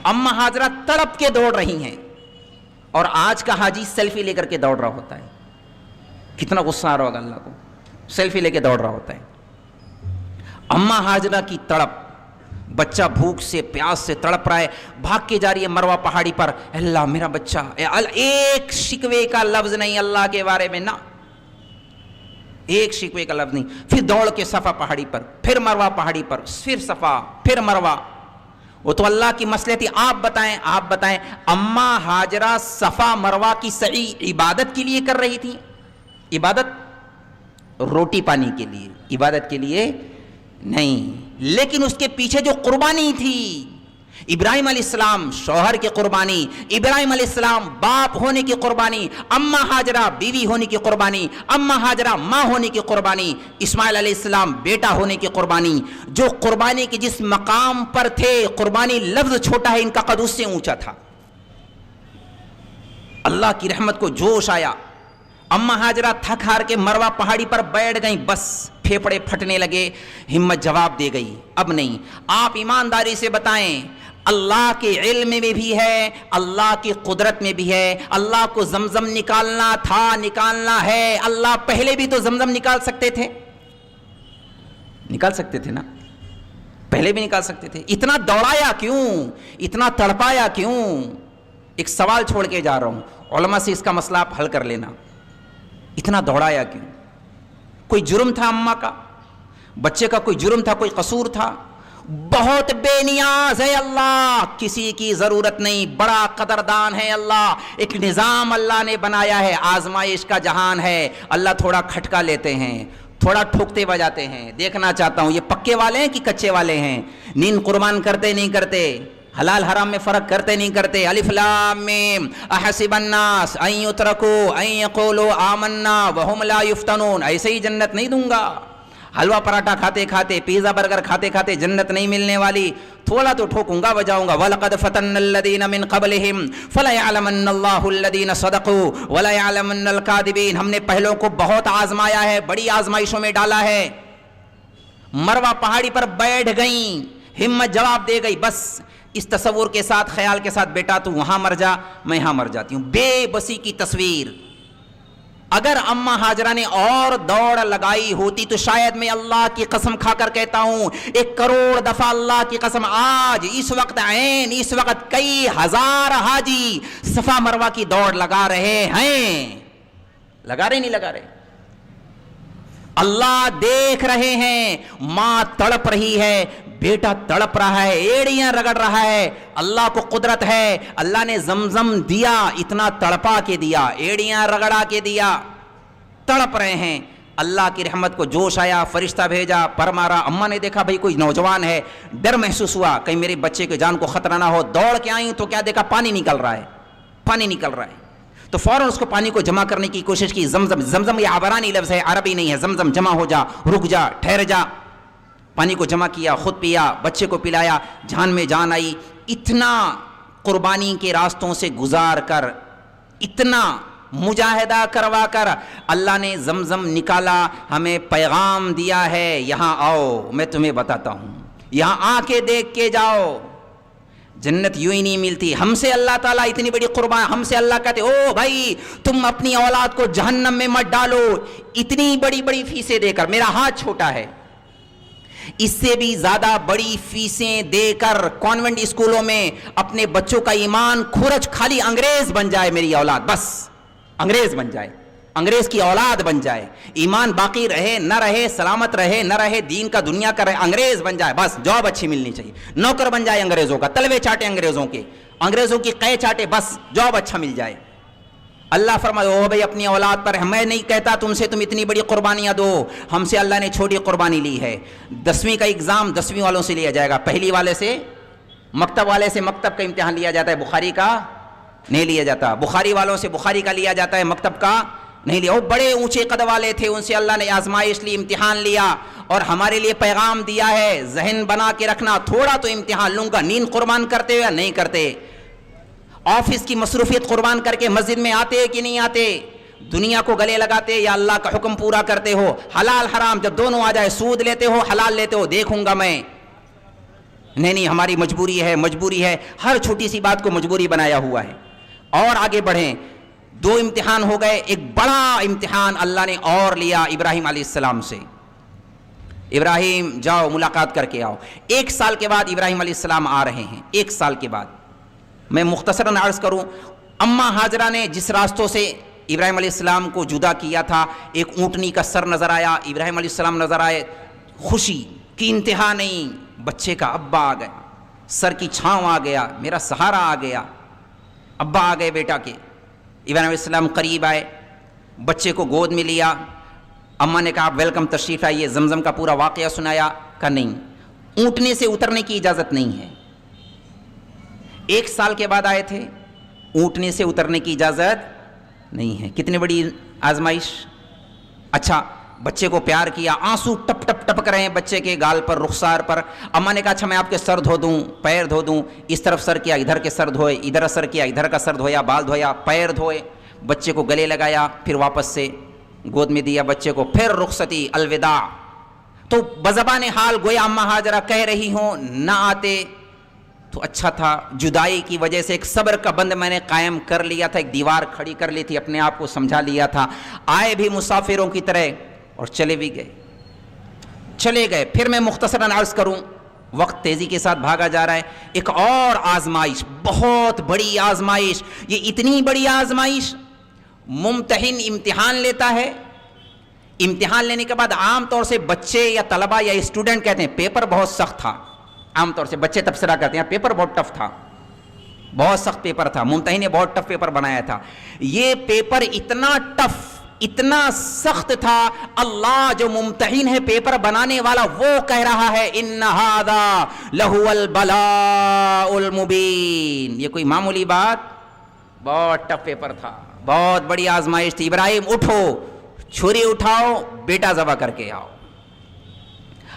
اماں حاجرہ تڑپ کے دوڑ رہی ہیں اور آج کا حاجی سیلفی لے کر کے دوڑ رہا ہوتا ہے. کتنا غصہ آ رہا ہوگا اللہ کو, سیلفی لے کے دوڑ رہا ہوتا ہے. اماں حاجرہ کی تڑپ, بچہ بھوک سے پیاس سے تڑپ رہا ہے, بھاگ کے جا رہی ہے مروہ پہاڑی پر, اللہ میرا بچہ, ایک شکوے کا لفظ نہیں اللہ کے بارے میں, نہ ایک شکوے کا لفظ نہیں. پھر دوڑ کے صفا پہاڑی پر, پھر مروہ پہاڑی پر, پھر صفا, پھر مروہ. وہ تو اللہ کی مسئلہ تھی. آپ بتائیں اماں حاجرہ صفا مروہ کی صحیح عبادت کے لیے کر رہی تھی؟ عبادت روٹی پانی کے لیے, عبادت کے لیے نہیں. لیکن اس کے پیچھے جو قربانی تھی, ابراہیم علیہ السلام شوہر کی قربانی, ابراہیم علیہ السلام باپ ہونے کی قربانی, اماں حاجرہ بیوی ہونے کی قربانی, اماں حاجرہ ماں ہونے کی قربانی, اسماعیل علیہ السلام بیٹا ہونے کی قربانی. جو قربانی کے جس مقام پر تھے, قربانی لفظ چھوٹا ہے, ان کا قد اس سے اونچا تھا. اللہ کی رحمت کو جوش آیا, اماں حاجرہ تھک ہار کے مروہ پہاڑی پر بیٹھ گئیں, بس پھیپھڑے پھٹنے لگے, ہمت جواب دے گئی, اب نہیں. آپ ایمانداری سے بتائیں, اللہ کے علم میں بھی ہے, اللہ کی قدرت میں بھی ہے. اللہ کو زمزم نکالنا تھا, نکالنا ہے. اللہ پہلے بھی تو زمزم نکال سکتے تھے, نکال سکتے تھے نا, پہلے بھی نکال سکتے تھے. اتنا دوڑایا کیوں, اتنا تڑپایا کیوں؟ ایک سوال چھوڑ کے جا رہا ہوں, علماء سے اس کا مسئلہ آپ حل کر لینا. اتنا دوڑایا کیوں؟ کوئی جرم تھا اماں کا, بچے کا کوئی جرم تھا, کوئی قصور تھا؟ بہت بے نیاز ہے اللہ, کسی کی ضرورت نہیں, بڑا قدردان ہے اللہ. ایک نظام اللہ نے بنایا ہے, آزمائش کا جہان ہے. اللہ تھوڑا کھٹکا لیتے ہیں, تھوڑا ٹھوکتے بجاتے ہیں. دیکھنا چاہتا ہوں یہ پکے والے ہیں کہ کچے والے ہیں. نیند قربان کرتے نہیں کرتے, حلال حرام میں فرق کرتے نہیں کرتے. الف لام میم احسب الناس ان یترکوا ان یقولوا آمنا وهم لا یفتنون. ایسے ہی جنت نہیں دوں گا. حلوہ پراٹھا کھاتے کھاتے, پیزا برگر کھاتے کھاتے جنت نہیں ملنے والی. تھوڑا تو ٹھوکوں گا, بجاؤں گا. وَلَقَدْ فَتَنَّ الَّذِينَ مِنْ قَبْلِهِمْ فَلَيَعْلَمَنَّ اللَّهُ الَّذِينَ صَدَقُوا وَلَيَعْلَمَنَّ الْكَاذِبِينَ. ہم نے پہلوں کو بہت آزمایا ہے, بڑی آزمائشوں میں ڈالا ہے. مروہ پہاڑی پر بیٹھ گئیں, ہمت جواب دے گئی. بس اس تصور کے ساتھ, خیال کے ساتھ, بیٹا تو وہاں مر جا, میں یہاں مر جاتی ہوں. بے بسی کی تصویر. اگر اماں حاجرہ نے اور دوڑ لگائی ہوتی تو شاید میں اللہ کی قسم کھا کر کہتا ہوں, 1 کروڑ دفعہ اللہ کی قسم, آج اس وقت عین اس وقت کئی ہزار حاجی صفا مروہ کی دوڑ لگا رہے ہیں. لگا رہے نہیں لگا رہے؟ اللہ دیکھ رہے ہیں. ماں تڑپ رہی ہے, بیٹا تڑپ رہا ہے, ایڑیاں رگڑ رہا ہے. اللہ کو قدرت ہے, اللہ نے زمزم دیا, اتنا تڑپا کے دیا, ایڑیاں رگڑا کے دیا. تڑپ رہے ہیں. اللہ کی رحمت کو جوش آیا, فرشتہ بھیجا, پر مارا. اماں نے دیکھا بھائی کوئی نوجوان ہے, ڈر محسوس ہوا کہیں میرے بچے کے جان کو خطرہ نہ ہو. دوڑ کے آئی تو کیا دیکھا, پانی نکل رہا ہے, پانی نکل رہا ہے. تو فوراً اس کو پانی کو جمع کرنے کی کوشش کی. زمزم, زمزم یہ عبرانی لفظ ہے, عربی نہیں ہے. زمزم جمع ہو جا, رک جا, ٹھہر جا. پانی کو جمع کیا, خود پیا, بچے کو پلایا. جان میں جان آئی. اتنا قربانی کے راستوں سے گزار کر, اتنا مجاہدہ کروا کر اللہ نے زمزم نکالا, ہمیں پیغام دیا ہے, یہاں آؤ میں تمہیں بتاتا ہوں, یہاں آ کے دیکھ کے جاؤ. جنت یوں ہی نہیں ملتی. ہم سے اللہ تعالیٰ اتنی بڑی قربان, ہم سے اللہ کہتے او بھائی تم اپنی اولاد کو جہنم میں مت ڈالو اتنی بڑی بڑی فیسیں دے کر. میرا ہاتھ چھوٹا ہے, اس سے بھی زیادہ بڑی فیسیں دے کر کانوینٹ اسکولوں میں اپنے بچوں کا ایمان کھرچ, خالی انگریز بن جائے میری اولاد, بس انگریز بن جائے, انگریز کی اولاد بن جائے, ایمان باقی رہے نہ رہے, سلامت رہے نہ رہے, دین کا دنیا کا رہے, انگریز بن جائے, بس جاب اچھی ملنی چاہیے, نوکر بن جائے انگریزوں کا, تلوے چاٹے انگریزوں کے, انگریزوں کی قے چاٹے, بس جاب اچھا مل جائے. اللہ فرمائے او بھائی اپنی اولاد پر, میں نہیں کہتا تم سے تم اتنی بڑی قربانیاں دو, ہم سے اللہ نے چھوٹی قربانی لی ہے. 10ویں کا اگزام 10ویں والوں سے لیا جائے گا, پہلی والے سے, مکتب والے سے مکتب کا امتحان لیا جاتا ہے, بخاری کا نہیں لیا جاتا. بخاری والوں سے بخاری کا لیا جاتا ہے, مکتب کا نہیں لیا. وہ بڑے اونچے قد والے تھے, ان سے اللہ نے آزمائش لی, امتحان لیا, اور ہمارے لیے پیغام دیا ہے, ذہن بنا کے رکھنا, تھوڑا تو امتحان لوں گا. نیند قربان کرتے ہو یا نہیں کرتے, آفس کی مصروفیت قربان کر کے مسجد میں آتے کہ نہیں آتے, دنیا کو گلے لگاتے یا اللہ کا حکم پورا کرتے ہو, حلال حرام جب دونوں آ جائے, سود لیتے ہو حلال لیتے ہو, دیکھوں گا میں. نہیں ہماری مجبوری ہے، ہر چھوٹی سی بات کو مجبوری بنایا ہوا ہے. اور آگے بڑھیں، 2 امتحان ہو گئے، ایک بڑا امتحان اللہ نے اور لیا ابراہیم علیہ السلام سے. ابراہیم جاؤ ملاقات کر کے آؤ. 1 سال کے بعد ابراہیم علیہ السلام آ رہے ہیں. 1 سال کے بعد میں مختصراً عرض کروں، اماں ہاجرہ نے جس راستوں سے ابراہیم علیہ السلام کو جدا کیا تھا، ایک اونٹنی کا سر نظر آیا، ابراہیم علیہ السلام نظر آئے، خوشی کی انتہا نہیں. بچے کا ابا آ گیا، سر کی چھاؤں آ گیا، میرا سہارا آ گیا، ابا آ گئے بیٹا کے. ابراہیم علیہ السلام قریب آئے، بچے کو گود میں لیا. اماں نے کہا ویلکم، تشریف آئیے. زمزم کا پورا واقعہ سنایا. کہا نہیں، اونٹنے سے اترنے کی اجازت نہیں ہے. 1 سال کے بعد آئے تھے، اونٹنے سے اترنے کی اجازت نہیں ہے. کتنی بڑی آزمائش. اچھا بچے کو پیار کیا، آنسو ٹپ ٹپ ٹپک رہے ہیں بچے کے گال پر، رخسار پر. اماں نے کہا اچھا میں آپ کے سر دھو دوں، پیر دھو دوں. اس طرف سر کیا، ادھر کے سر دھوئے، ادھر سر کیا، ادھر کا سر دھویا، بال دھویا، پیر دھوئے، بچے کو گلے لگایا، پھر واپس سے گود میں دیا بچے کو، پھر رخصتی، الوداع. تو بزبان حال گویا اماں ہاجرہ کہہ رہی ہوں نہ آتے تو اچھا تھا. جدائی کی وجہ سے ایک صبر کا بند میں نے قائم کر لیا تھا، ایک دیوار کھڑی کر لی تھی، اپنے آپ کو سمجھا لیا تھا. آئے بھی مسافروں کی طرح اور چلے بھی گئے. پھر میں مختصراً عرض کروں، وقت تیزی کے ساتھ بھاگا جا رہا ہے. ایک اور آزمائش، بہت بڑی آزمائش. یہ اتنی بڑی آزمائش، ممتحن امتحان لیتا ہے. امتحان لینے کے بعد عام طور سے بچے یا طلبہ یا اسٹوڈنٹ کہتے ہیں پیپر بہت سخت تھا. عام طور سے بچے تبصرہ کرتے ہیں پیپر بہت ٹف تھا، بہت سخت پیپر تھا، ممتحن نے بہت ٹف پیپر بنایا تھا. یہ پیپر اتنا ٹف، اتنا سخت تھا، اللہ جو ممتحن ہے پیپر بنانے والا وہ کہہ رہا ہے ان ھذا لہو البلاء المبین. یہ کوئی معمولی بات، بہت ٹف پیپر تھا، بہت بڑی آزمائش تھی. ابراہیم اٹھو، چھری اٹھاؤ، بیٹا ذبح کر کے آؤ.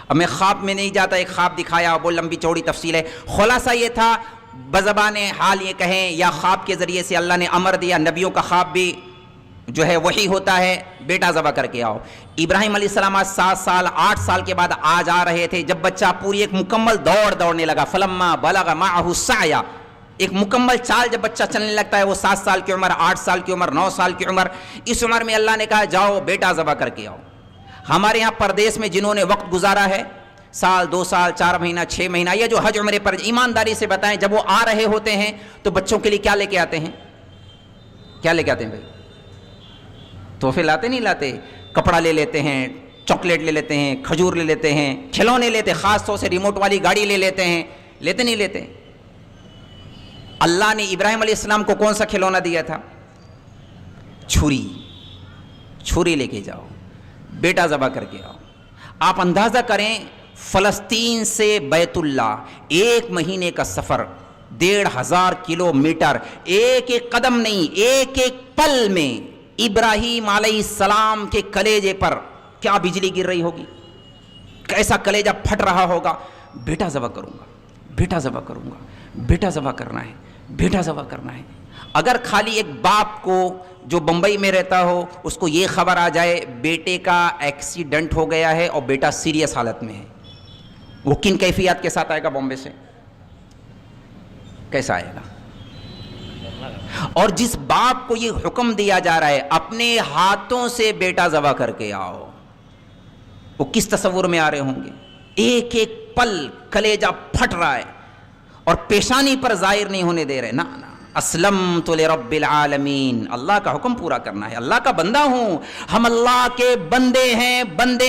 اب میں خواب میں نہیں جاتا، ایک خواب دکھایا، وہ لمبی چوڑی تفصیل ہے. خلاصہ یہ تھا، بزبان حال یہ کہیں یا خواب کے ذریعے سے اللہ نے امر دیا، نبیوں کا خواب بھی جو ہے وہی ہوتا ہے، بیٹا ذبح کر کے آؤ. ابراہیم علیہ السلام 7 سال 8 سال کے بعد آج آ رہے تھے، جب بچہ پوری ایک مکمل دوڑنے لگا. فلما بلغ معه السعی، ایک مکمل چال جب بچہ چلنے لگتا ہے، وہ 7 سال کی عمر، 8 سال کی عمر، 9 سال کی عمر، اس عمر میں اللہ نے کہا جاؤ بیٹا ذبح کر کے آؤ. ہمارے ہاں پردیس میں جنہوں نے وقت گزارا ہے، سال 2 سال 4 مہینہ 6 مہینہ، یہ جو حج عمرے پر، ایمانداری سے بتائیں جب وہ آ رہے ہوتے ہیں تو بچوں کے لیے کیا لے کے آتے ہیں؟ کیا لے کے آتے ہیں بھائی؟ تحفے لاتے نہیں لاتے؟ کپڑا لے لیتے ہیں، چاکلیٹ لے لیتے ہیں، کھجور لے لیتے ہیں، کھلونے لیتے، خاص طور سے ریموٹ والی گاڑی لے لیتے ہیں. لیتے نہیں لیتے؟ اللہ نے ابراہیم علیہ السلام کو کون سا کھلونا دیا تھا؟ چھری لے کے جاؤ، بیٹا ذبح کر کے آؤ. آپ اندازہ کریں، فلسطین سے بیت اللہ 1 مہینے کا سفر، 1500 کلومیٹر، ایک ایک قدم نہیں، ایک ایک پل میں ابراہیم علیہ السلام کے کلیجے پر کیا بجلی گر رہی ہوگی، کیسا کلیجہ پھٹ رہا ہوگا. بیٹا ذبح کروں گا، بیٹا ذبح کروں گا، بیٹا ذبح کرنا ہے، بیٹا ذبح کرنا ہے. اگر خالی ایک باپ کو جو بمبئی میں رہتا ہو، اس کو یہ خبر آ جائے بیٹے کا ایکسیڈنٹ ہو گیا ہے اور بیٹا سیریس حالت میں ہے، وہ کن کیفیات کے ساتھ آئے گا بامبے سے؟ کیسا آئے گا؟ اور جس باپ کو یہ حکم دیا جا رہا ہے اپنے ہاتھوں سے بیٹا ذبح کر کے آؤ، وہ کس تصور میں آ رہے ہوں گے؟ ایک ایک پل کلیجہ پھٹ رہا ہے اور پیشانی پر ظاہر نہیں ہونے دے رہے. نا اسلمت لرب العالمین، اللہ کا حکم پورا کرنا ہے. اللہ کا بندہ ہوں، ہم اللہ کے بندے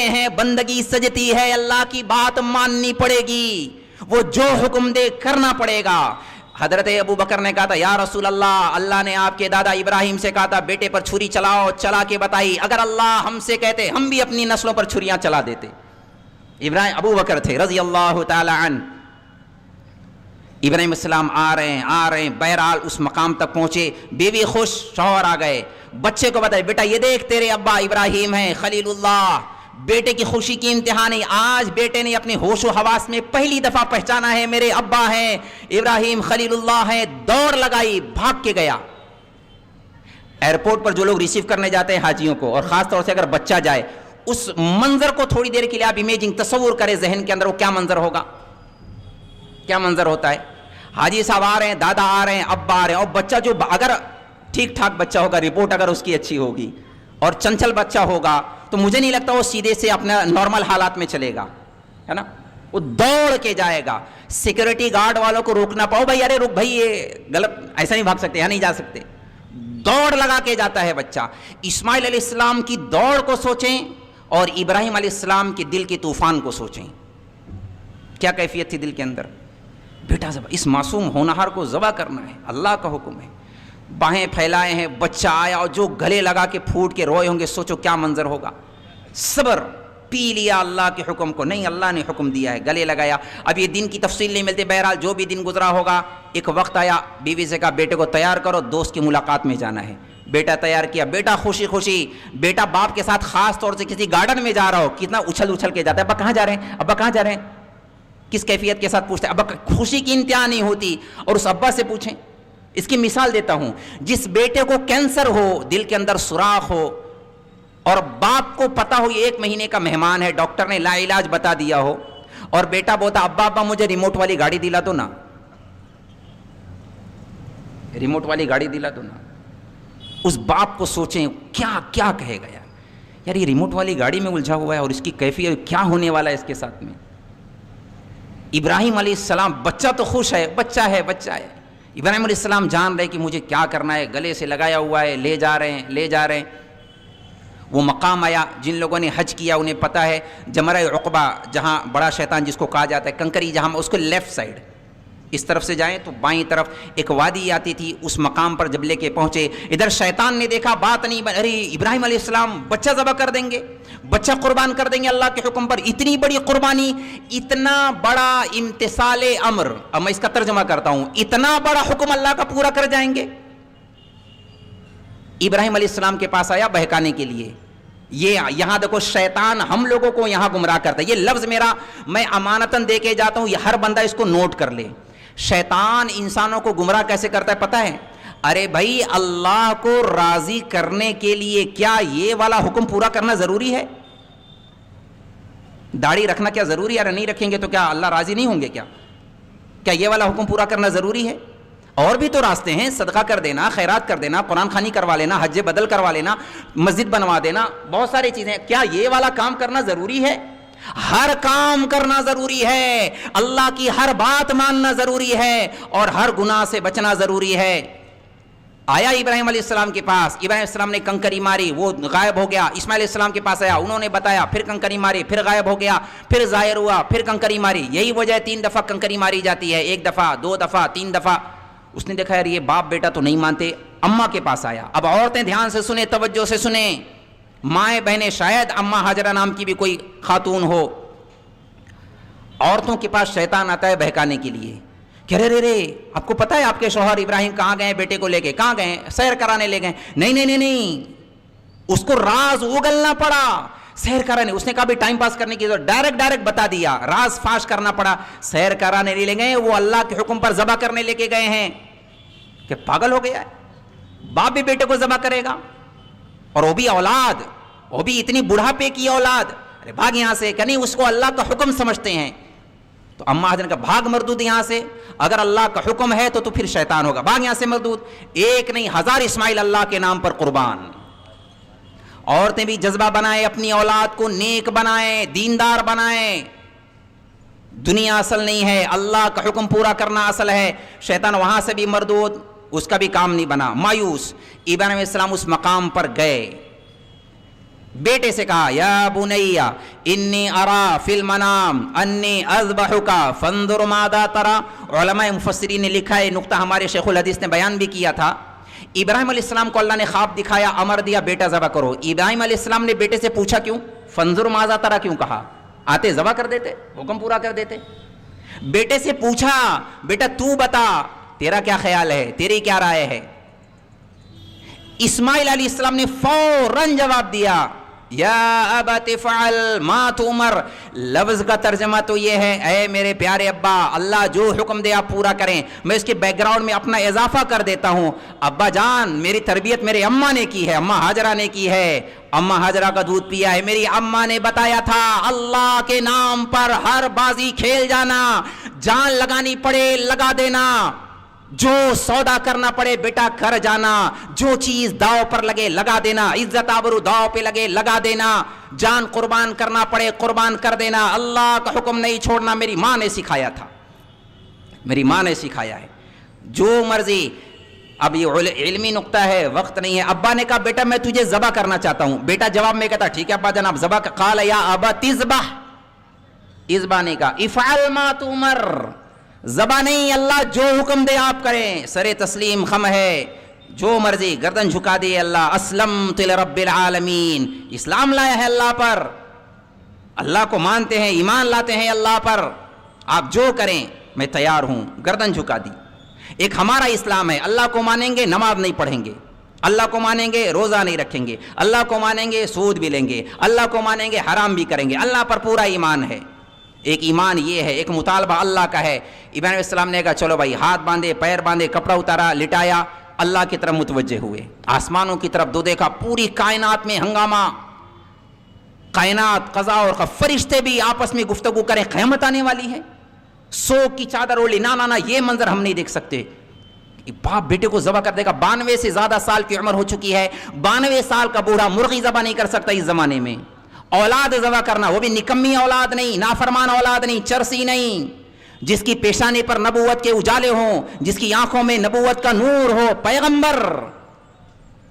ہیں، بندگی سجتی ہے، اللہ کی بات ماننی پڑے گی، وہ جو حکم دے کرنا پڑے گا. حضرت ابو بکر نے کہا تھا یا رسول اللہ، اللہ نے آپ کے دادا ابراہیم سے کہا تھا بیٹے پر چھری چلاؤ، چلا کے بتائی. اگر اللہ ہم سے کہتے ہم بھی اپنی نسلوں پر چھریاں چلا دیتے. ابو بکر تھے رضی اللہ تعالی عنہ. ابراہیم السلام آ رہے ہیں، بہرحال اس مقام تک پہنچے، بیوی خوش، شوہر آ گئے. بچے کو بتائے بیٹا یہ دیکھ تیرے ابا ابراہیم ہیں خلیل اللہ. بیٹے کی خوشی کی انتہا نہیں. آج بیٹے نے اپنے ہوش و حواس میں پہلی دفعہ پہچانا ہے میرے ابا ہیں ابراہیم خلیل اللہ ہیں. دوڑ لگائی، بھاگ کے گیا. ایئرپورٹ پر جو لوگ ریسیو کرنے جاتے ہیں حاجیوں کو، اور خاص طور سے اگر بچہ جائے، اس منظر کو تھوڑی دیر کے لیے آپ امیجنگ تصور کریں ذہن کے اندر، وہ کیا منظر ہوگا. کیا منظر ہوتا ہے. حاجی صاحب آ رہے ہیں, دادا آ رہے ہیں, ابا آ رہے ہیں, اور بچہ جو اگر ٹھیک ٹھاک بچہ ہوگا, رپورٹ اگر اس کی اچھی ہوگی اور چنچل بچہ ہوگا, تو مجھے نہیں لگتا وہ سیدھے سے اپنا نارمل حالات میں چلے گا, ہے نا. وہ دوڑ کے جائے گا. سیکورٹی گارڈ والوں کو روکنا پاؤ, بھائی ارے رک بھائی, یہ غلط, ایسا نہیں بھاگ سکتے, یہاں نہیں جا سکتے. دوڑ لگا کے جاتا ہے بچہ. اسماعیل علیہ السلام کی دوڑ کو سوچیں اور ابراہیم علیہ السلام کے دل کے طوفان کو سوچیں. کیا کیفیت تھی دل کے اندر. بیٹا ذبح, اس معصوم ہونہار کو ذبح کرنا ہے, اللہ کا حکم ہے. باہیں پھیلائے ہیں, بچہ آیا اور جو گلے لگا کے پھوٹ کے روئے ہوں گے, سوچو کیا منظر ہوگا. صبر, پی لیا اللہ کے حکم کو, نہیں اللہ نے حکم دیا ہے, گلے لگایا. اب یہ دن کی تفصیل نہیں ملتی, بہرحال جو بھی دن گزرا ہوگا. ایک وقت آیا, بیوی سے کہا بیٹے کو تیار کرو, دوست کی ملاقات میں جانا ہے. بیٹا تیار کیا, بیٹا خوشی خوشی, بیٹا باپ کے ساتھ خاص طور سے کسی گارڈن میں جا رہا ہو, کتنا اچھل اچھل کے جاتا ہے, ابا کہاں جا رہے ہیں, ابا کہاں جا رہے ہیں, کس کیفیت کے ساتھ پوچھتے ہیں. ابا خوشی کی انتہا نہیں ہوتی. اور اس ابا سے پوچھیں, اس کی مثال دیتا ہوں, جس بیٹے کو کینسر ہو, دل کے اندر سوراخ ہو, اور باپ کو پتا ہو یہ 1 مہینے کا مہمان ہے, ڈاکٹر نے لا علاج بتا دیا ہو, اور بیٹا بولتا ابا ابا مجھے ریموٹ والی گاڑی دلا دو نا, ریموٹ والی گاڑی دلا دو نا. اس باپ کو سوچیں کیا کیا کہے گا. یار یہ ریموٹ والی گاڑی میں الجھا ہوا ہے, اور اس کی کیفیت کیا ہونے والا ہے اس کے ساتھ میں. ابراہیم علیہ السلام, بچہ تو خوش ہے, بچہ ہے, بچہ ہے. ابراہیم علیہ السلام جان رہے کہ مجھے کیا کرنا ہے, گلے سے لگایا ہوا ہے, لے جا رہے ہیں, لے جا رہے ہیں. وہ مقام آیا, جن لوگوں نے حج کیا انہیں پتہ ہے, جمرہ عقبہ, جہاں بڑا شیطان جس کو کہا جاتا ہے, کنکری, جہاں اس کو لیفٹ سائڈ اس طرف سے جائیں تو بائیں طرف ایک وادی آتی تھی. اس مقام پر جب لے کے پہنچے, ادھر شیطان نے دیکھا بات نہیں, ارے ابراہیم علیہ السلام بچہ ذبح کر دیں گے, بچہ قربان کر دیں گے اللہ کے حکم پر. اتنی بڑی قربانی, اتنا بڑا امتثال امر, اب میں اس کا ترجمہ کرتا ہوں, اتنا بڑا حکم اللہ کا پورا کر جائیں گے. ابراہیم علیہ السلام کے پاس آیا بہکانے کے لیے. یہ یہاں دیکھو, شیطان ہم لوگوں کو یہاں گمراہ کرتا ہے. یہ لفظ میرا میں امانتاً دے کے جاتا ہوں, یہ ہر بندہ اس کو نوٹ کر لے. شیطان انسانوں کو گمراہ کیسے کرتا ہے پتہ ہے؟ ارے بھائی, اللہ کو راضی کرنے کے لیے کیا یہ والا حکم پورا کرنا ضروری ہے؟ داڑھی رکھنا کیا ضروری ہے؟ اگر نہیں رکھیں گے تو کیا اللہ راضی نہیں ہوں گے؟ کیا یہ والا حکم پورا کرنا ضروری ہے؟ اور بھی تو راستے ہیں, صدقہ کر دینا, خیرات کر دینا, قرآن خوانی کروا لینا, حج بدل کروا لینا, مسجد بنوا دینا, بہت ساری چیزیں. کیا یہ والا کام کرنا ضروری ہے؟ ہر کام کرنا ضروری ہے, اللہ کی ہر بات ماننا ضروری ہے, اور ہر گناہ سے بچنا ضروری ہے. آیا ابراہیم علیہ السلام کے پاس, ابراہیم علیہ السلام نے کنکری ماری, وہ غائب ہو گیا. اسماعیل علیہ السلام کے پاس آیا, انہوں نے بتایا, پھر کنکری ماری, پھر غائب ہو گیا, پھر ظاہر ہوا, پھر کنکری ماری. یہی وجہ ہے 3 دفعہ کنکری ماری جاتی ہے, 1 دفعہ, 2 دفعہ, 3 دفعہ. اس نے دیکھا یار یہ باپ بیٹا تو نہیں مانتے, اماں کے پاس آیا. اب عورتیں دھیان سے سنیں, توجہ سے سنیں, مائیں بہنیں, شاید اماں ہاجرہ نام کی بھی کوئی خاتون ہو. عورتوں کے پاس شیطان آتا ہے بہکانے کے لیے کہ رے رے, آپ کو پتہ ہے آپ کے شوہر ابراہیم کہاں گئے, بیٹے کو لے کے کہاں گئے, سیر کرانے لے گئے. نہیں نہیں نہیں نہیں, اس کو راز اگلنا پڑا, سیر کرانے. اس نے کہا بھی ٹائم پاس کرنے کی ضرورت, ڈائریکٹ بتا دیا, راز فاش کرنا پڑا. سیر کرانے لے گئے, وہ اللہ کے حکم پر ذبح کرنے لے کے گئے ہیں. کہ پاگل ہو گیا ہے, باپ بھی بیٹے کو ذبح کرے گا, اور وہ بھی اولاد, وہ بھی اتنی بڑھاپے کی اولاد. ارے بھاگ یہاں سے, کہ نہیں اس کو اللہ کا حکم سمجھتے ہیں. تو اماں حضرت کا بھاگ مردود یہاں سے, اگر اللہ کا حکم ہے تو پھر شیطان ہوگا, بھاگ یہاں سے مردود. 1 نہیں 1000 اسماعیل اللہ کے نام پر قربان. عورتیں بھی جذبہ بنائیں, اپنی اولاد کو نیک بنائیں, دیندار بنائیں. دنیا اصل نہیں ہے, اللہ کا حکم پورا کرنا اصل ہے. شیطان وہاں سے بھی مردود, اس کا بھی کام نہیں بنا, مایوس. ابراہیم علیہ السلام اس مقام پر گئے, بیٹے سے کہا یا بنیا انی ارا فی المنام انی اذبحک فانظر ماذا ترى. علماء مفسرین نے لکھا ہے, نقطہ ہمارے شیخ الحدیث نے بیان بھی کیا تھا. ابراہیم علیہ السلام کو اللہ نے خواب دکھایا, امر دیا بیٹا ذبح کرو. ابراہیم علیہ السلام نے بیٹے سے پوچھا کیوں, فانظر ماذا ترى کیوں کہا؟ آتے ذبح کر دیتے, حکم پورا کر دیتے. بیٹے سے پوچھا, بیٹا تو بتا تیرا کیا خیال ہے, تیری کیا رائے ہے؟ اسماعیل علیہ السلام نے فوراً جواب دیا یا ابت فعل ما تؤمر. لفظ کا ترجمہ تو یہ ہے, اے میرے پیارے ابا, اللہ جو حکم دے آپ پورا کریں. میں اس کے بیک گراؤنڈ میں اپنا اضافہ کر دیتا ہوں. ابا جان, میری تربیت میرے اماں نے کی ہے, اماں ہاجرہ نے کی ہے, اماں ہاجرہ کا دودھ پیا ہے. میری اماں نے بتایا تھا اللہ کے نام پر ہر بازی کھیل جانا, جان لگانی پڑے لگا دینا, جو سودا کرنا پڑے بیٹا کر جانا, جو چیز داؤ پر لگے لگا دینا, عزت آبرو داؤ پہ لگے لگا دینا, جان قربان کرنا پڑے قربان کر دینا. اللہ کا حکم نہیں چھوڑنا, میری ماں نے سکھایا تھا, میری ماں نے سکھایا ہے. جو مرضی, اب یہ علمی نقطہ ہے, وقت نہیں ہے. ابا نے کہا بیٹا میں تجھے ذبح کرنا چاہتا ہوں. بیٹا جواب میں کہتا ٹھیک ہے ابا جان آپ ذبح. قال یا ابا تذبح, اذبح نہیں کہا, افعل ما تؤمر, ذبح نہیں, اللہ جو حکم دے آپ کریں. سر تسلیم خم ہے, جو مرضی, گردن جھکا دی اللہ. اسلمت لرب العالمین, اسلام لایا ہے اللہ پر, اللہ کو مانتے ہیں, ایمان لاتے ہیں اللہ پر, آپ جو کریں میں تیار ہوں. گردن جھکا دی. ایک ہمارا اسلام ہے, اللہ کو مانیں گے نماز نہیں پڑھیں گے, اللہ کو مانیں گے روزہ نہیں رکھیں گے, اللہ کو مانیں گے سود بھی لیں گے, اللہ کو مانیں گے حرام بھی کریں گے, اللہ پر پورا ایمان ہے. ایک ایمان یہ ہے, ایک مطالبہ اللہ کا ہے. ابراہیم علیہ السلام نے کہا چلو بھائی, ہاتھ باندھے پیر باندھے کپڑا اتارا لٹایا, اللہ کی طرف متوجہ ہوئے, آسمانوں کی طرف دو دیکھا, پوری کائنات میں ہنگامہ, کائنات قضا اور فرشتے بھی آپس میں گفتگو کریں قیامت آنے والی ہے, سوگ کی چادر اوڑھی, نا یہ منظر ہم نہیں دیکھ سکتے. باپ بیٹے کو ذبح کر دے گا, 92 سے زیادہ سال کی عمر ہو چکی ہے, 92 سال کا بوڑھا مرغی ذبح نہیں کر سکتا اس زمانے میں. اولاد ذبح کرنا, وہ بھی نکمی اولاد نہیں, نافرمان اولاد نہیں, چرسی نہیں, جس کی پیشانی پر نبوت کے اجالے ہوں, جس کی آنکھوں میں نبوت کا نور ہو, پیغمبر,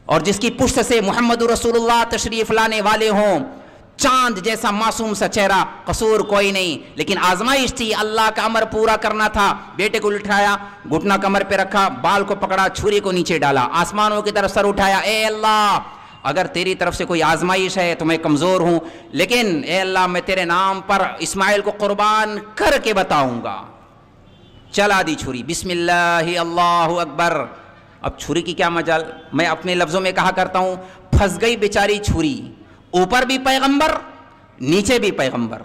اور جس کی پشت سے محمد رسول اللہ تشریف لانے والے ہوں, چاند جیسا معصوم سا چہرہ, قصور کوئی نہیں. لیکن آزمائش تھی, اللہ کا امر پورا کرنا تھا. بیٹے کو لٹھایا, گھٹنا کمر پہ رکھا, بال کو پکڑا, چھری کو نیچے ڈالا, آسمانوں کی طرف سر اٹھایا, اے اللہ اگر تیری طرف سے کوئی آزمائش ہے تو میں کمزور ہوں, لیکن اے اللہ میں تیرے نام پر اسماعیل کو قربان کر کے بتاؤں گا. چلا دی چھری, بسم اللہ اللہ اکبر. اب چھری کی کیا مجال, میں اپنے لفظوں میں کہا کرتا ہوں, پھنس گئی بیچاری چھری, اوپر بھی پیغمبر نیچے بھی پیغمبر,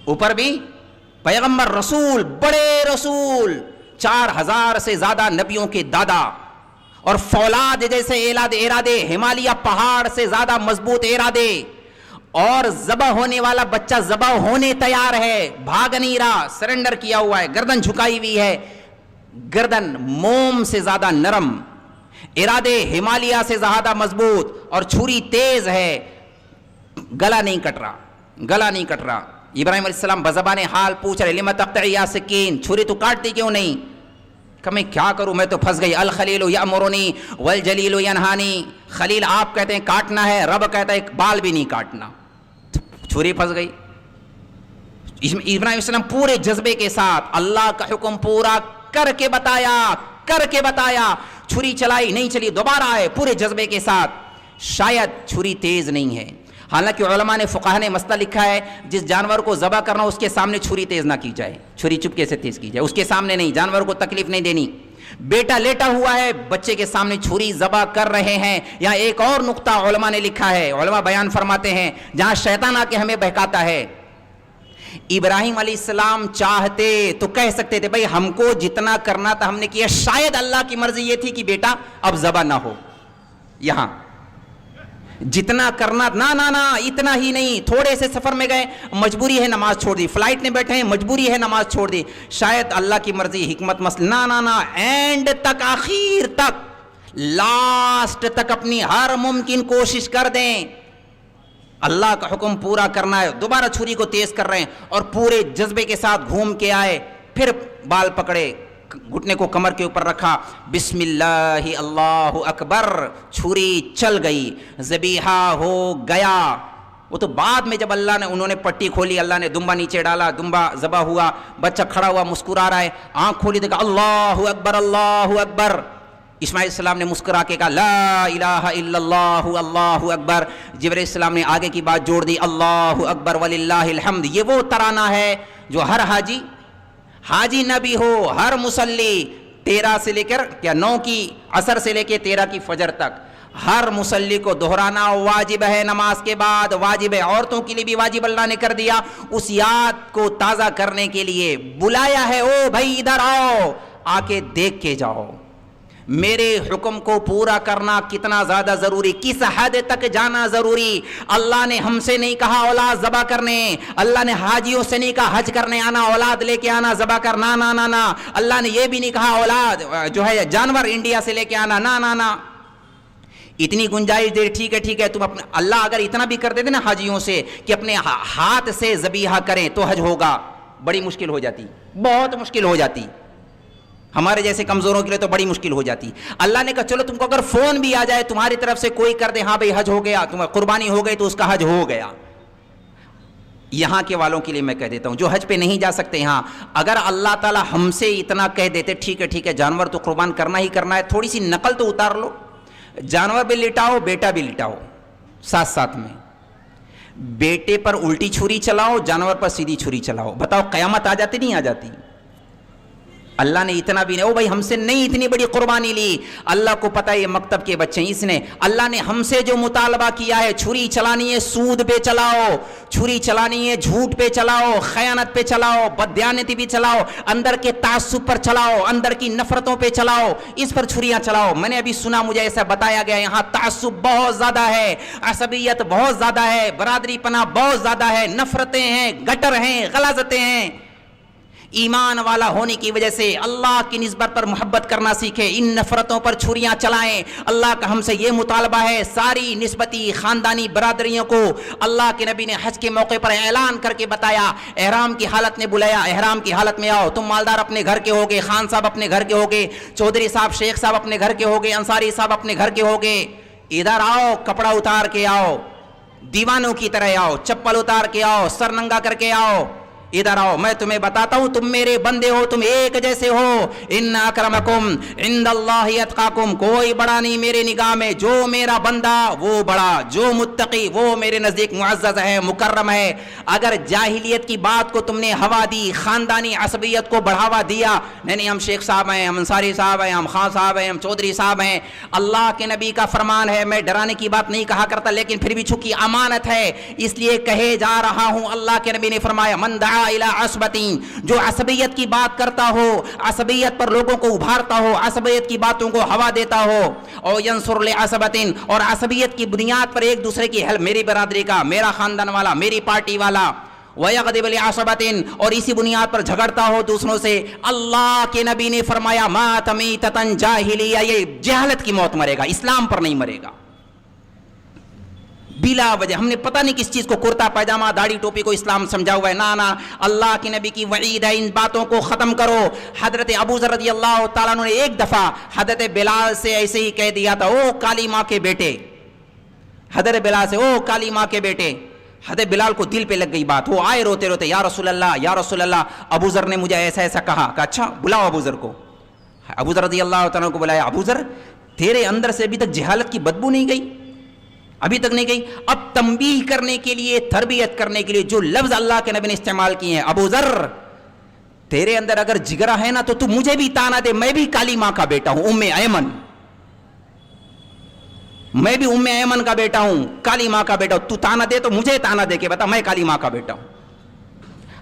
اوپر بھی پیغمبر, رسول, بڑے رسول, 4000 سے زیادہ نبیوں کے دادا, اور فولاد جیسے ارادے, ہمالیہ پہاڑ سے زیادہ مضبوط ارادے, اور ذبح ہونے والا بچہ ذبح ہونے تیار ہے, بھاگ نہیں رہا, سرنڈر کیا ہوا ہے, گردن جھکائی ہوئی ہے, گردن موم سے زیادہ نرم, ارادے ہمالیہ سے زیادہ مضبوط, اور چھری تیز ہے, گلا نہیں کٹ رہا, گلا نہیں کٹ رہا. ابراہیم علیہ السلام بزبان حال پوچھ رہے, لما تقطعی یا سکین, چھری تو کاٹتی کیوں نہیں؟ کہ میں کیا کروں, میں تو پھنس گئی. الخلیل یامرنی والجلیل ینہانی, خلیل آپ کہتے ہیں کاٹنا ہے, رب کہتا ہے بال بھی نہیں کاٹنا, چھری پھنس گئی. ابراہیم علیہ السلام پورے جذبے کے ساتھ اللہ کا حکم پورا کر کے بتایا, چھری چلائی نہیں چلی, دوبارہ آئے پورے جذبے کے ساتھ. شاید چھری تیز نہیں ہے, حالانکہ علماء نے فقہ نے مسئلہ لکھا ہے, جس جانور کو ذبح کرنا اس کے سامنے چھری تیز نہ کی جائے, چھری چپکے سے تیز کی جائے, اس کے سامنے نہیں, جانور کو تکلیف نہیں دینی. بیٹا لیٹا ہوا ہے, بچے کے سامنے چھری ذبح کر رہے ہیں. یہاں ایک اور نقطہ علماء نے لکھا ہے, علماء بیان فرماتے ہیں, جہاں شیطان آ کے ہمیں بہکاتا ہے. ابراہیم علیہ السلام چاہتے تو کہہ سکتے تھے بھائی ہم کو جتنا کرنا تھا ہم نے کیا, شاید اللہ کی مرضی یہ تھی کہ بیٹا اب ذبح نہ ہو, یہاں جتنا کرنا نہ اتنا ہی نہیں, تھوڑے سے سفر میں گئے, مجبوری ہے نماز چھوڑ دی, فلائٹ میں بیٹھے ہیں مجبوری ہے نماز چھوڑ دی, شاید اللہ کی مرضی حکمت مسئلہ, نہ اینڈ تک, آخر تک, لاسٹ تک اپنی ہر ممکن کوشش کر دیں, اللہ کا حکم پورا کرنا ہے. دوبارہ چھری کو تیز کر رہے ہیں, اور پورے جذبے کے ساتھ گھوم کے آئے, پھر بال پکڑے, گھٹنے کو کمر کے اوپر رکھا, بسم اللہ اللہ اکبر, چھری چل گئی, ذبیحہ ہو گیا. وہ تو بعد میں جب اللہ نے, انہوں نے پٹی کھولی, اللہ نے دمبا نیچے ڈالا, دمبا ذبح ہوا, بچہ کھڑا ہوا مسکرا رہا ہے, آنکھ کھولی دیکھا اللہ اکبر اللہ اکبر. اسماعیل السلام نے مسکرا کے کہا لا الہ الا اللہ اللہ اکبر. جبرائیل السلام نے آگے کی بات جوڑ دی, اللہ اکبر وللہ الحمد. یہ وہ ترانہ ہے جو ہر حاجی نہ بھی ہو, ہر مصلی 13 سے لے کر 9 کی عصر سے لے کے 13 کی فجر تک, ہر مصلی کو دہرانا واجب ہے. نماز کے بعد واجب ہے, عورتوں کے لیے بھی واجب اللہ نے کر دیا. اس یاد کو تازہ کرنے کے لیے بلایا ہے, او بھائی ادھر آؤ, آ کے دیکھ کے جاؤ. میرے حکم کو پورا کرنا کتنا زیادہ ضروری, کس حد تک جانا ضروری. اللہ نے ہم سے نہیں کہا اولاد ذبح کرنے, اللہ نے حاجیوں سے نہیں کہا حج کرنے آنا اولاد لے کے آنا ذبح کرنا, نا نا نا. اللہ نے یہ بھی نہیں کہا اولاد جو ہے جانور انڈیا سے لے کے آنا, نا نا نا. اتنی گنجائش دے, ٹھیک ہے ٹھیک ہے, تم اپنے اللہ اگر اتنا بھی کر دیتے نا حاجیوں سے کہ اپنے ہاتھ سے ذبیحہ کریں تو حج ہوگا, بڑی مشکل ہو جاتی, بہت مشکل ہو جاتی. ہمارے جیسے کمزوروں کے لیے تو بڑی مشکل ہو جاتی. اللہ نے کہا چلو تم کو اگر فون بھی آ جائے تمہاری طرف سے کوئی کر دے, ہاں بھئی حج ہو گیا, تم قربانی ہو گئی تو اس کا حج ہو گیا. یہاں کے والوں کے لیے میں کہہ دیتا ہوں جو حج پہ نہیں جا سکتے, ہاں اگر اللہ تعالی ہم سے اتنا کہہ دیتے ٹھیک ہے جانور تو قربان کرنا ہی کرنا ہے, تھوڑی سی نقل تو اتار لو, جانور بھی لٹاؤ بیٹا بھی لٹاؤ ساتھ ساتھ میں, بیٹے پر الٹی چھری چلاؤ جانور پر سیدھی چھری چلاؤ, بتاؤ قیامت آ جاتی نہیں آ جاتی؟ اللہ نے اتنا بھی نہیں, او بھائی ہم سے نہیں اتنی بڑی قربانی لی, اللہ کو پتہ ہے یہ مکتب کے بچے ہیں, اس نے اللہ نے ہم سے جو مطالبہ کیا ہے, چھری چلانی ہے سود پہ چلاؤ, چھری چلانی ہے جھوٹ پہ چلاؤ, خیانت پہ چلاؤ, بددیانتی پہ چلاؤ, اندر کے تعصب پر چلاؤ, اندر کی نفرتوں پہ چلاؤ, اس پر چھریاں چلاؤ. میں نے ابھی سنا, مجھے ایسا بتایا گیا یہاں تعصب بہت زیادہ ہے, عصبیت بہت زیادہ ہے, برادری پناہ بہت زیادہ ہے, نفرتیں ہیں, گٹر ہیں, غلاظتیں ہیں. ایمان والا ہونے کی وجہ سے اللہ کی نسبت پر محبت کرنا سیکھے, ان نفرتوں پر چھریاں چلائیں. اللہ کا ہم سے یہ مطالبہ ہے, ساری نسبتی خاندانی برادریوں کو اللہ کے نبی نے حج کے موقع پر اعلان کر کے بتایا, احرام کی حالت میں بلایا, احرام کی حالت میں آؤ, تم مالدار اپنے گھر کے ہوگے, خان صاحب اپنے گھر کے ہوگے, چودھری صاحب شیخ صاحب اپنے گھر کے ہوگے, انصاری صاحب اپنے گھر کے ہوگے, ادھر آؤ, کپڑا اتار کے آؤ, دیوانوں کی طرح آؤ, چپل اتار کے آؤ, سر ننگا کر کے آؤ, ادھر آؤ, میں تمہیں بتاتا ہوں تم میرے بندے ہو, تم ایک جیسے ہو. ان اکرمکم عند اللہ اتقاکم, کوئی بڑا نہیں میرے نگاہ میں, جو میرا بندہ وہ بڑا, جو متقی وہ میرے نزدیک معزز ہے, مکرم ہے. اگر جاہلیت کی بات کو تم نے ہوا دی, خاندانی عصبیت کو بڑھاوا دیا, نہیں ہم شیخ صاحب ہیں, ہم انصاری صاحب ہیں, ہم خان صاحب ہیں, ہم چودھری صاحب ہیں, اللہ کے نبی کا فرمان ہے, میں ڈرانے کی بات نہیں کہا کرتا, لیکن پھر بھی چونکہ امانت ہے اس لیے کہے جا رہا ہوں. اللہ کے نبی نے فرمایا من دعا الى عصبتین, جو عصبیت کی بات کرتا ہو, عصبیت پر لوگوں کو ابھارتا ہو, عصبیت کی باتوں کو ہوا دیتا ہو, اور ینصر لعصبتین, اور عصبیت کی بنیاد پر ایک دوسرے کی ہیلپ, میری برادری کا, میرا خاندان والا, میری پارٹی والا, وَيَغْضِبُ لِعَصَبَةٍ, اور اسی بنیاد پر جھگڑتا ہو دوسروں سے, اللہ کے نبی نے فرمایا مَاتَ مِیتَةً جَاہِلِیَّةً, یہ جہالت کی موت مرے گا, اسلام پر نہیں مرے گا بلا وجہ. ہم نے پتہ نہیں کس چیز کو کرتا پائجامہ داڑھی ٹوپی کو اسلام سمجھا ہوا ہے, نا اللہ کے نبی کی وعید ہے, ان باتوں کو ختم کرو. حضرت ابو ذر رضی اللہ تعالیٰ عنہ نے ایک دفعہ حضرت بلال سے ایسے ہی کہہ دیا تھا, او کالی ماں کے بیٹے, حضرت بلال سے, او کالی ماں کے بیٹے. حضرت بلال کو دل پہ لگ گئی بات, وہ آئے روتے روتے, یا رسول اللہ ابو ذر نے مجھے ایسا کہا. اچھا بلاؤ ابو ذر کو. ابو ذر رضی اللہ تعالیٰ کو بلایا, ابو ذر تیرے اندر سے ابھی تک جہالت کی بدبو نہیں گئی, ابھی تک نہیں گئی. اب تنبیہ کرنے کے لیے, تربیت کرنے کے لیے جو لفظ اللہ کے نبی نے استعمال کیے ہیں, ابو ذر تیرے اندر اگر جگرا ہے نا تو مجھے بھی تانا دے, میں بھی کالی ماں کا بیٹا ہوں, ام ایمن, میں بھی ام ایمن کا بیٹا ہوں, کالی ماں کا بیٹا ہوں, تو تانا دے تو مجھے تانا دے کے بتا میں کالی ماں کا بیٹا ہوں.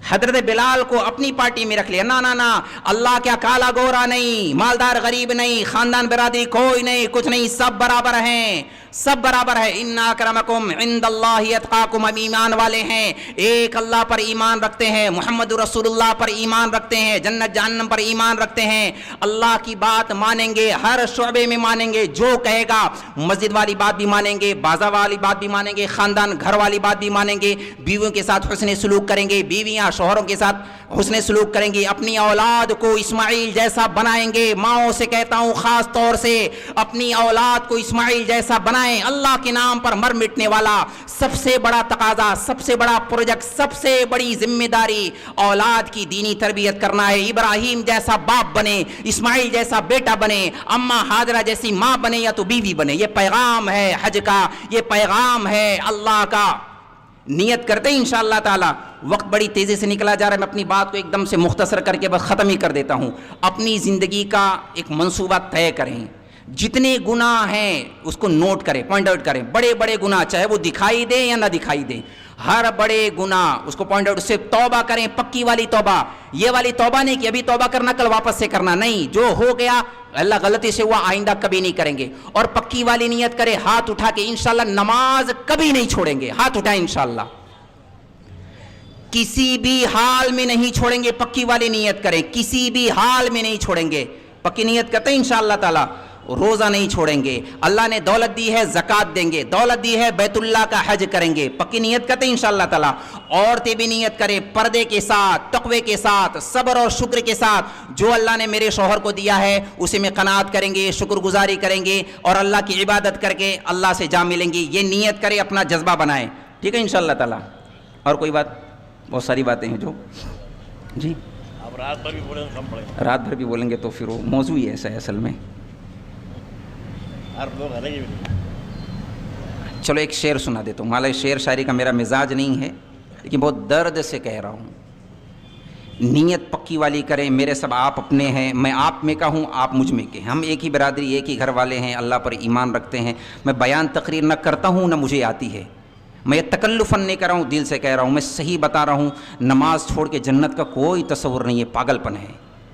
حضرت بلال کو اپنی پارٹی میں رکھ لیا, نا اللہ کیا کالا گورا نہیں, مالدار غریب نہیں, خاندان برادری کوئی نہیں, کچھ نہیں, سب برابر ہیں, سب برابر ہے. ان اکرمکم عند اللہ اتقاکم, ہم ایمان والے ہیں, ایک اللہ پر ایمان رکھتے ہیں, محمد رسول اللہ پر ایمان رکھتے ہیں, جنت جہنم پر ایمان رکھتے ہیں, اللہ کی بات مانیں گے, ہر شعبے میں مانیں گے, جو کہے گا, مسجد والی بات بھی مانیں گے, بازار والی بات بھی مانیں گے, خاندان گھر والی بات بھی مانیں گے, بیویوں کے ساتھ حسن سلوک کریں گے, بیویاں شوہروں کے ساتھ حسن سلوک کریں گے, اپنی اولاد کو اسماعیل جیسا بنائیں گے. ماؤں سے کہتا ہوں خاص طور سے اپنی اولاد کو اسماعیل جیسا بنائیں. اللہ کے نام پر مر مٹنے والا سب سے بڑا تقاضا, سب سے بڑا پروجیکٹ, سب سے بڑی ذمہ داری اولاد کی دینی تربیت کرنا ہے. ابراہیم جیسا باپ بنے, اسماعیل جیسا بیٹا بنے, اماں ہاجرہ جیسی ماں بنے یا تو بیوی بنے. یہ پیغام ہے حج کا, یہ پیغام ہے اللہ کا. نیت کرتے ہیں انشاءاللہ تعالی. وقت بڑی تیزی سے نکلا جا رہا ہے, میں اپنی بات کو ایک دم سے مختصر کر کے بس ختم ہی کر دیتا ہوں. اپنی زندگی کا ایک منصوبہ طے کریں, جتنے گناہ ہیں اس کو نوٹ کریں, پوائنٹ آؤٹ کریں. بڑے بڑے گناہ چاہے وہ دکھائی دیں یا نہ دکھائی دیں, ہر بڑے گناہ اس کو پوائنٹ آؤٹ, سے توبہ کریں, پکی والی توبہ. یہ والی توبہ نہیں کہ ابھی توبہ کرنا کل واپس سے کرنا, نہیں, جو ہو گیا اللہ غلطی سے ہوا آئندہ کبھی نہیں کریں گے. اور پکی والی نیت کرے ہاتھ اٹھا کے انشاءاللہ نماز کبھی نہیں چھوڑیں گے. ہاتھ اٹھائیں انشاءاللہ, کسی بھی حال میں نہیں چھوڑیں گے. پکی والی نیت کریں, کسی بھی حال میں نہیں چھوڑیں گے. پکی نیت کرتے ہیں انشاءاللہ تعالی روزہ نہیں چھوڑیں گے. اللہ نے دولت دی ہے زکوٰۃ دیں گے, دولت دی ہے بیت اللہ کا حج کریں گے. پکی نیت کرتے ہیں انشاءاللہ تعالی. عورتیں بھی نیت کریں پردے کے ساتھ, تقوی کے ساتھ, صبر اور شکر کے ساتھ. جو اللہ نے میرے شوہر کو دیا ہے اسے میں قناعت کریں گے, شکر گزاری کریں گے اور اللہ کی عبادت کر کے اللہ سے جا ملیں گی. یہ نیت کرے, اپنا جذبہ بنائیں. ٹھیک ہے انشاءاللہ تعالی. اور کوئی بات؟ بہت ساری باتیں ہیں جو جی آپ رات بھر بھی بولیں کم پڑے گا. رات بھر بھی بولیں گے تو پھر وہ موضوع ہی ایسا ہے اصل میں. ہر لوگ ہریں گے بھی. چلو ایک شعر سنا دیتا ہوں. حالانکہ شعر شاعری کا میرا مزاج نہیں ہے لیکن بہت درد سے کہہ رہا ہوں. نیت پکی والی کریں. میرے سب آپ اپنے ہیں, میں آپ میں کا ہوں, آپ مجھ میں کے. ہم ایک ہی برادری, ایک ہی گھر والے ہیں, اللہ پر ایمان رکھتے ہیں. میں بیان تقریر نہ کرتا ہوں نہ مجھے آتی ہے. میں یہ تکلفاً نہیں کر رہا ہوں, دل سے کہہ رہا ہوں. میں صحیح بتا رہا ہوں. نماز چھوڑ کے جنت کا کوئی تصور نہیں ہے, پاگل پن ہے.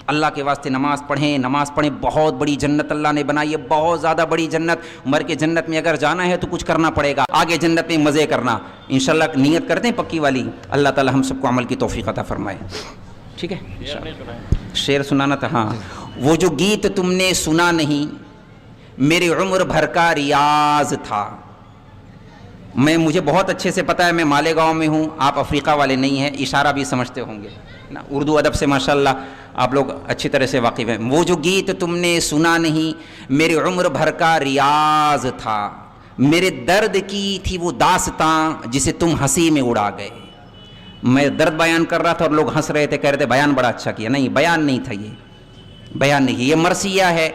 اللہ کے واسطے نماز پڑھیں, نماز پڑھیں. بہت بڑی جنت اللہ نے بنائی ہے, بہت زیادہ بڑی جنت. مر کے جنت میں اگر جانا ہے تو کچھ کرنا پڑے گا, آگے جنت میں مزے کرنا. انشاءاللہ نیت کرتے ہیں پکی والی. اللہ تعالی ہم سب کو عمل کی توفیق عطا فرمائے. ٹھیک ہے, شعر سنانا تھا. ہاں, وہ جو گیت تم نے سنا نہیں میری عمر بھر کا ریاض تھا. مجھے بہت اچھے سے پتا ہے میں مالیگاؤں میں ہوں, آپ افریقہ والے نہیں ہیں, اشارہ بھی سمجھتے ہوں گے نا. اردو ادب سے ماشاءاللہ آپ لوگ اچھی طرح سے واقف ہیں. وہ جو گیت تم نے سنا نہیں میری عمر بھر کا ریاض تھا. میرے درد کی تھی وہ داستاں جسے تم ہنسی میں اڑا گئے. میں درد بیان کر رہا تھا اور لوگ ہنس رہے تھے, کہہ رہے تھے بیان بڑا اچھا کیا. نہیں, بیان نہیں تھا, یہ بیان نہیں, یہ مرثیہ ہے.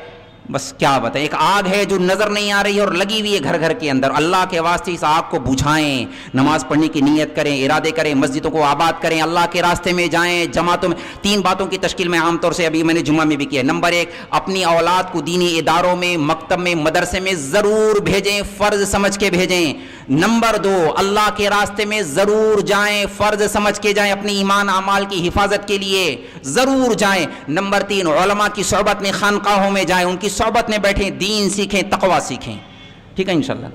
بس کیا بتائیں, ایک آگ ہے جو نظر نہیں آ رہی ہے اور لگی ہوئی ہے گھر گھر کے اندر. اللہ کے واسطے اس آگ کو بجھائیں. نماز پڑھنے کی نیت کریں, ارادے کریں, مسجدوں کو آباد کریں, اللہ کے راستے میں جائیں, جماعتوں میں. 3 باتوں کی تشکیل میں عام طور سے ابھی میں نے جمعہ میں بھی کیا ہے. نمبر 1, اپنی اولاد کو دینی اداروں میں, مکتب میں, مدرسے میں ضرور بھیجیں, فرض سمجھ کے بھیجیں. نمبر 2, اللہ کے راستے میں ضرور جائیں, فرض سمجھ کے جائیں, اپنی ایمان اعمال کی حفاظت کے لیے ضرور جائیں. نمبر 3, علماء کی صحبت میں, خانقاہوں میں جائیں, ان کی صحبت میں بیٹھیں, دین سیکھیں, تقوی سیکھیں. ٹھیک ہے انشاءاللہ.